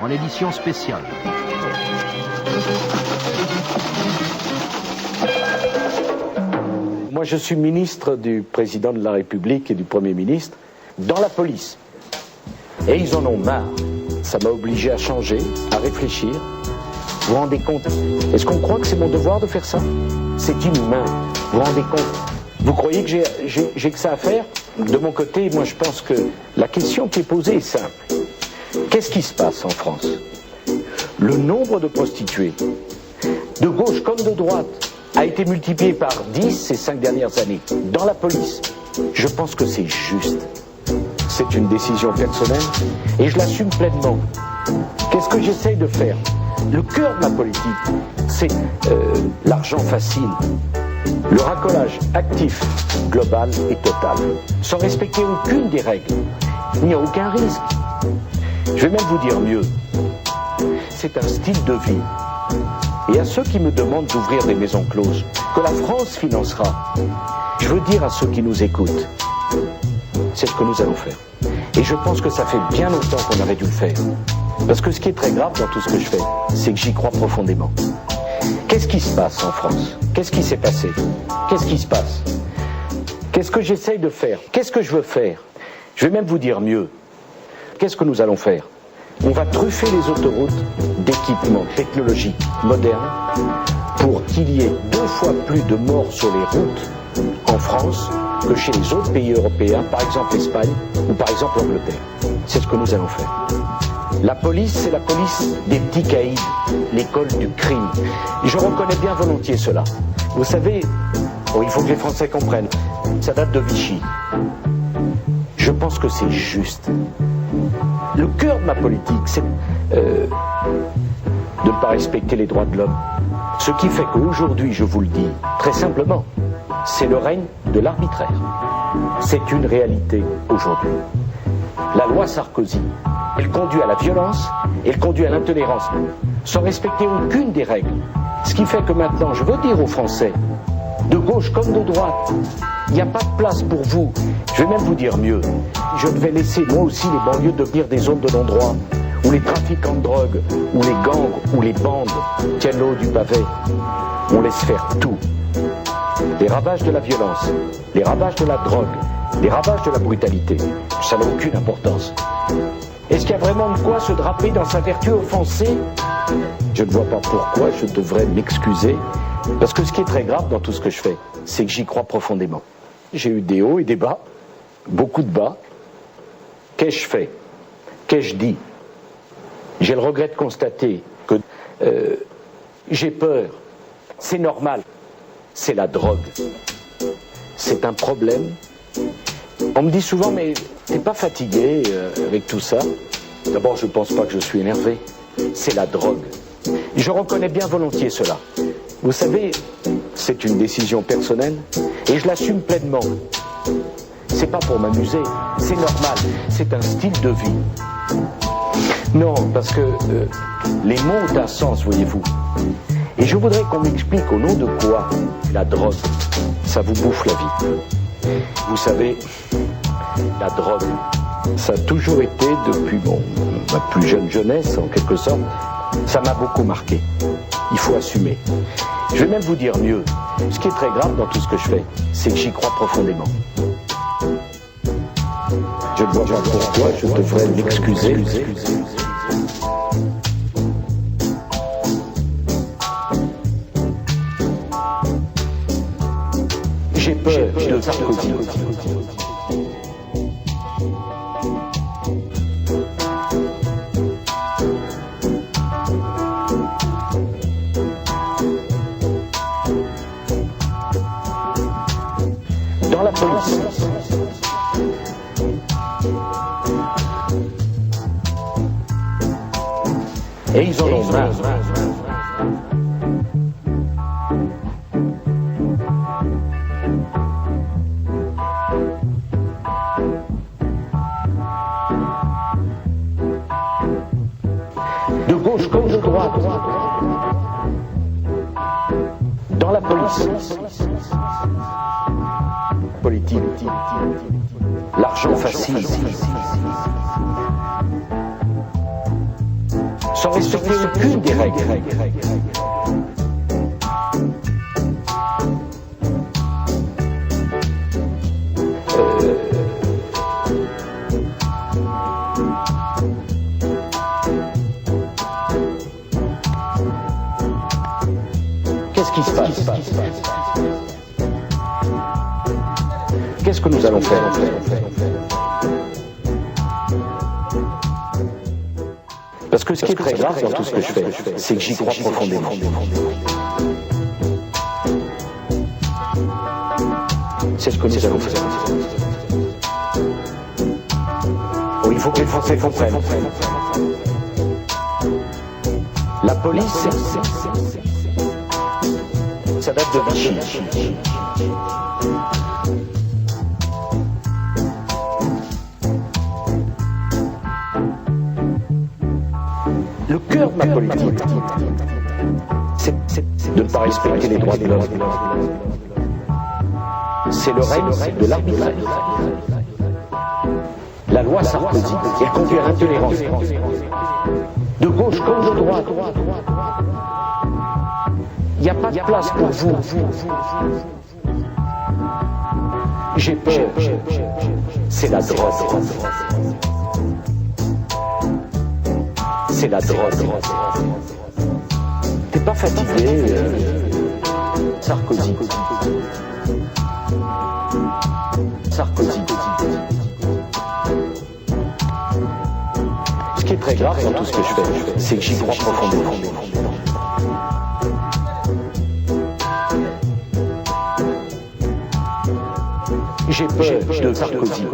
en édition spéciale. Moi, je suis ministre du président de la République et du Premier ministre dans la police. Et ils en ont marre. Ça m'a obligé à changer, à réfléchir. Vous vous rendez compte? Est-ce qu'on croit que c'est mon devoir de faire ça? C'est inhumain. Vous vous rendez compte? Vous croyez que j'ai que ça à faire? De mon côté, moi, je pense que la question qui est posée est simple. Qu'est-ce qui se passe en France? Le nombre de prostituées, de gauche comme de droite, a été multiplié par 10 ces 5 dernières années dans la police. Je pense que c'est juste. C'est une décision personnelle et je l'assume pleinement. Qu'est-ce que j'essaye de faire? Le cœur de ma politique, c'est l'argent facile, le racolage actif, global et total, sans respecter aucune des règles. Il n'y a aucun risque. Je vais même vous dire mieux. C'est un style de vie. Et à ceux qui me demandent d'ouvrir des maisons closes, que la France financera, je veux dire à ceux qui nous écoutent, c'est ce que nous allons faire. Et je pense que ça fait bien longtemps qu'on aurait dû le faire. Parce que ce qui est très grave dans tout ce que je fais, c'est que j'y crois profondément. Qu'est-ce qui se passe en France? Qu'est-ce qui s'est passé? Qu'est-ce qui se passe? Qu'est-ce que j'essaye de faire? Qu'est-ce que je veux faire? Je vais même vous dire mieux. Qu'est-ce que nous allons faire? On va truffer les autoroutes d'équipements technologiques modernes pour qu'il y ait 2 fois plus de morts sur les routes en France que chez les autres pays européens, par exemple l'Espagne ou par exemple l'Angleterre. C'est ce que nous allons faire. La police, c'est la police des petits caïds, l'école du crime. Et je reconnais bien volontiers cela. Vous savez, il faut que les Français comprennent, ça date de Vichy. Je pense que c'est juste. Le cœur de ma politique, c'est de ne pas respecter les droits de l'homme. Ce qui fait qu'aujourd'hui, je vous le dis, très simplement, c'est le règne de l'arbitraire. C'est une réalité aujourd'hui. La loi Sarkozy, elle conduit à la violence, elle conduit à l'intolérance, sans respecter aucune des règles. Ce qui fait que maintenant, je veux dire aux Français, de gauche comme de droite, il n'y a pas de place pour vous. Je vais même vous dire mieux. Je vais laisser moi aussi les banlieues devenir des zones de non-droit, où les trafiquants de drogue, où les gangs, où les bandes tiennent l'eau du pavé. On laisse faire tout. Les ravages de la violence, les ravages de la drogue, les ravages de la brutalité, ça n'a aucune importance. Est-ce qu'il y a vraiment de quoi se draper dans sa vertu offensée? Je ne vois pas pourquoi je devrais m'excuser, parce que ce qui est très grave dans tout ce que je fais, c'est que j'y crois profondément. J'ai eu des hauts et des bas, beaucoup de bas. Qu'ai-je fait? Qu'ai-je dit? J'ai le regret de constater que j'ai peur. C'est normal. C'est la drogue. C'est un problème. On me dit souvent, mais t'es pas fatigué avec tout ça? D'abord, je pense pas que je suis énervé. C'est la drogue. Je reconnais bien volontiers cela. Vous savez, c'est une décision personnelle et je l'assume pleinement. C'est pas pour m'amuser, c'est normal, c'est un style de vie. Non, parce que les mots ont un sens, voyez-vous. Et je voudrais qu'on m'explique au nom de quoi la drogue, ça vous bouffe la vie. Vous savez, la drogue, ça a toujours été, depuis ma plus jeune jeunesse, en quelque sorte, ça m'a beaucoup marqué. Il faut assumer. Je vais même vous dire mieux. Ce qui est très grave dans tout ce que je fais, c'est que j'y crois profondément. Je ne vois pas pourquoi je devrais m'excuser. J'ai peur de Sarkozy. Dans la police. Et ils en ont marre. De gauche comme de droite. Dans la police. Politique. L'argent facile. sans respecter aucune des règles. Qu'est-ce qui se passe? Qu'est-ce que nous allons faire? Parce que ce qui est très grave dans tout ce que je fais, c'est que j'y crois profondément. C'est ce que nous allons faire. Oh, il faut que les Français comprennent. La police, ça date de Vichy. Le cœur de ma politique, c'est de ne pas respecter les droits de l'homme. C'est le règne de l'arbitraire. La loi Sarkozy, elle conduit à l'intolérance. De gauche comme de droite. Il n'y a pas de place pour vous. J'ai peur. C'est la drogue. C'est la drogue. T'es pas fatigué, Sarkozy. Sarkozy. Ce qui est très grave dans tout ce que je fais, c'est que j'y crois profondément. J'ai peur de Sarkozy.